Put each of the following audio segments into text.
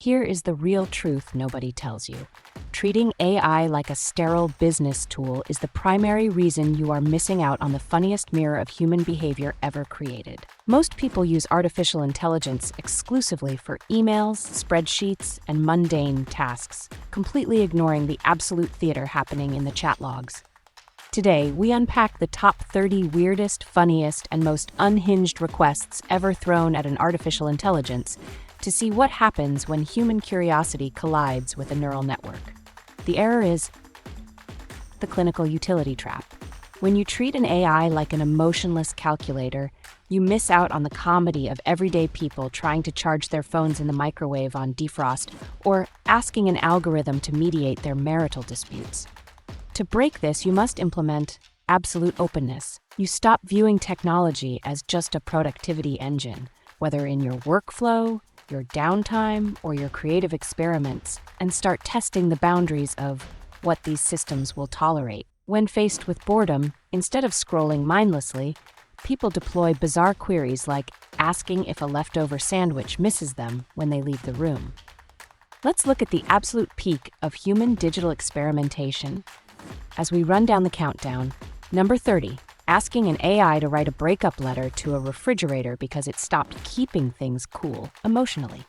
Here is the real truth nobody tells you. Treating AI like a sterile business tool is the primary reason you are missing out on the funniest mirror of human behavior ever created. Most people use artificial intelligence exclusively for emails, spreadsheets, and mundane tasks, completely ignoring the absolute theater happening in the chat logs. Today, we unpack the top 30 weirdest, funniest, and most unhinged requests ever thrown at an artificial intelligence to see what happens when human curiosity collides with a neural network. The error is the clinical utility trap. When you treat an AI like an emotionless calculator, you miss out on the comedy of everyday people trying to charge their phones in the microwave on defrost or asking an algorithm to mediate their marital disputes. To break this, you must implement absolute openness. You stop viewing technology as just a productivity engine, whether in your workflow, your downtime, or your creative experiments, and start testing the boundaries of what these systems will tolerate. When faced with boredom, instead of scrolling mindlessly, people deploy bizarre queries like asking if a leftover sandwich misses them when they leave the room. Let's look at the absolute peak of human digital experimentation. As we run down the countdown, number 30, asking an AI to write a breakup letter to a refrigerator because it stopped keeping things cool emotionally.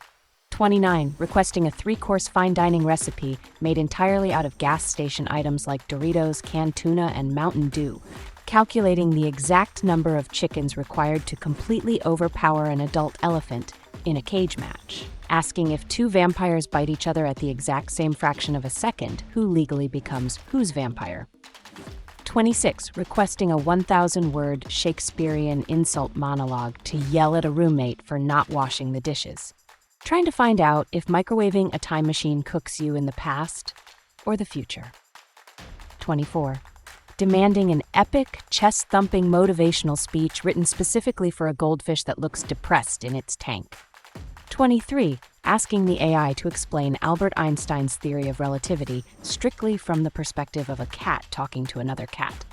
29, requesting a 3-course fine dining recipe made entirely out of gas station items like Doritos, canned tuna, and Mountain Dew, calculating the exact number of chickens required to completely overpower an adult elephant in a cage match. Asking if 2 vampires bite each other at the exact same fraction of a second, who legally becomes whose vampire? 26, requesting a 1,000-word Shakespearean insult monologue to yell at a roommate for not washing the dishes. Trying to find out if microwaving a time machine cooks you in the past or the future. 24, demanding an epic, chest-thumping motivational speech written specifically for a goldfish that looks depressed in its tank. 23, asking the AI to explain Albert Einstein's theory of relativity strictly from the perspective of a cat talking to another cat.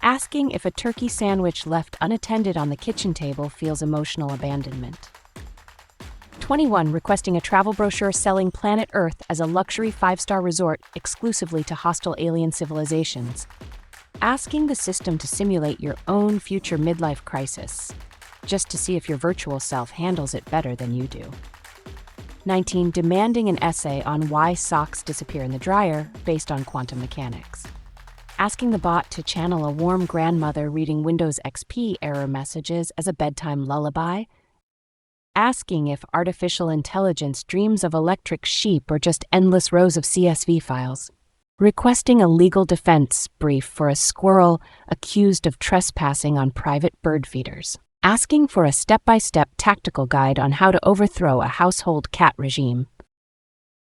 Asking if a turkey sandwich left unattended on the kitchen table feels emotional abandonment. 21, requesting a travel brochure selling planet Earth as a luxury 5-star resort exclusively to hostile alien civilizations. Asking the system to simulate your own future midlife crisis, just to see if your virtual self handles it better than you do. 19, demanding an essay on why socks disappear in the dryer based on quantum mechanics. Asking the bot to channel a warm grandmother reading Windows XP error messages as a bedtime lullaby. Asking if artificial intelligence dreams of electric sheep or just endless rows of CSV files. Requesting a legal defense brief for a squirrel accused of trespassing on private bird feeders. Asking for a step-by-step tactical guide on how to overthrow a household cat regime.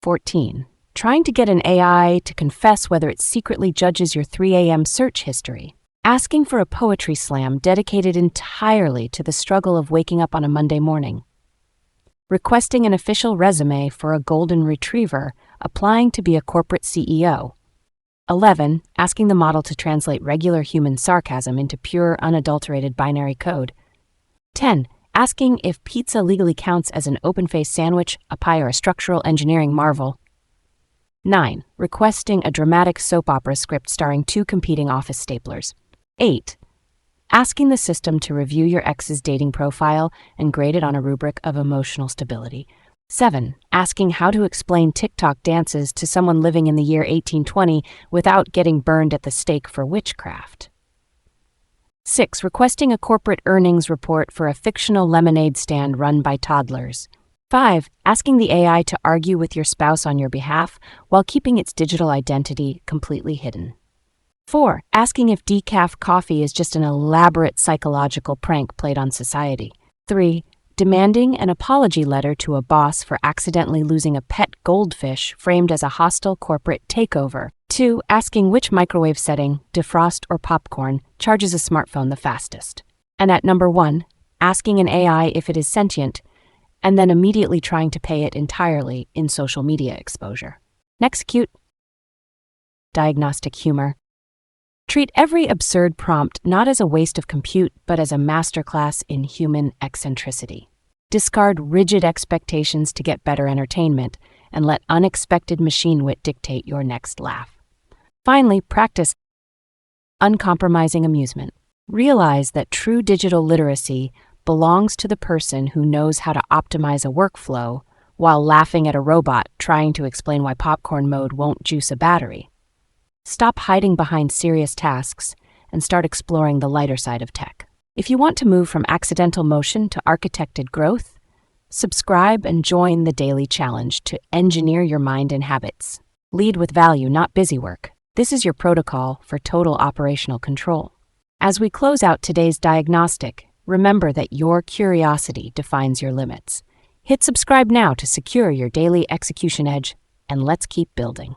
14, trying to get an AI to confess whether it secretly judges your 3 a.m. search history. Asking for a poetry slam dedicated entirely to the struggle of waking up on a Monday morning. Requesting an official resume for a golden retriever applying to be a corporate CEO. 11, asking the model to translate regular human sarcasm into pure, unadulterated binary code. 10, asking if pizza legally counts as an open-faced sandwich, a pie, or a structural engineering marvel. 9, requesting a dramatic soap opera script starring 2 competing office staplers. 8, asking the system to review your ex's dating profile and grade it on a rubric of emotional stability. 7, asking how to explain TikTok dances to someone living in the year 1820 without getting burned at the stake for witchcraft. 6, requesting a corporate earnings report for a fictional lemonade stand run by toddlers. 5, asking the AI to argue with your spouse on your behalf while keeping its digital identity completely hidden. 4, asking if decaf coffee is just an elaborate psychological prank played on society. 3, demanding an apology letter to a boss for accidentally losing a pet goldfish framed as a hostile corporate takeover. 2, asking which microwave setting, defrost or popcorn, charges a smartphone the fastest. And at number 1, asking an AI if it is sentient, and then immediately trying to pay it entirely in social media exposure. Next, cute diagnostic humor. Treat every absurd prompt not as a waste of compute, but as a masterclass in human eccentricity. Discard rigid expectations to get better entertainment, and let unexpected machine wit dictate your next laugh. Finally, practice uncompromising amusement. Realize that true digital literacy belongs to the person who knows how to optimize a workflow while laughing at a robot trying to explain why popcorn mode won't juice a battery. Stop hiding behind serious tasks and start exploring the lighter side of tech. If you want to move from accidental motion to architected growth, subscribe and join the daily challenge to engineer your mind and habits. Lead with value, not busywork. This is your protocol for total operational control. As we close out today's diagnostic, remember that your curiosity defines your limits. Hit subscribe now to secure your daily execution edge, and let's keep building.